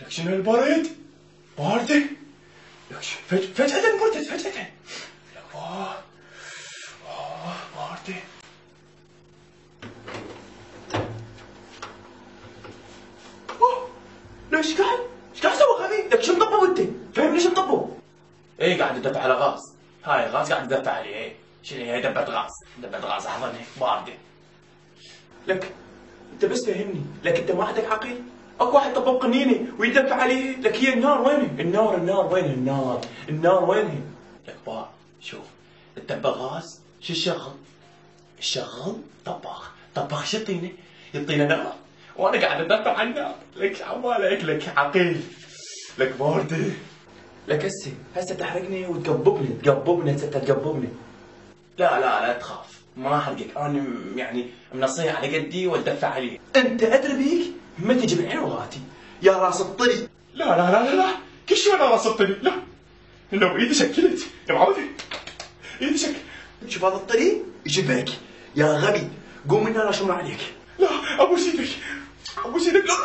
لك شنو البرد؟ باردة. لك فجأة بردت فجأة. لك باردة. لك ايش قاعد تسوي غبي؟ لك شو مطبو انت؟ فهمني شو مطبو؟ ايه قاعد ادفع على غاز. هاي غاز قاعد ادفع عليه. ايه شنو هي دبة غاز؟ دبة غاز احضنها باردة. لك انت بس فهمني، لك انت ما عندك عقل؟ اكو واحد طبب قنينه ويدفع عليه، لك هي النار وينها؟ النار وينها؟ النار وينها؟ لك با شوف الدبة غاز شو الشغل طباخ شو يعطينا نار وانا قاعد ادفع على النار. لك عمالك لك عقيل. لك باردة. لك هسه تحرقني وتقببني هسه تقببني. لا تخاف ما احرقك، انا يعني منصيه على قدي واتدفع عليه. انت ادري بيك ما تجي من عين وغاتي يا راس الطري. لا كل شيء انا راس الطري. لا لو ايدي شكلت يا معودي ايدي شكل. شوف هذا الطري يجيبك يا غبي. قوم من هنا اشمر عليك. لا ابوس ايدك لا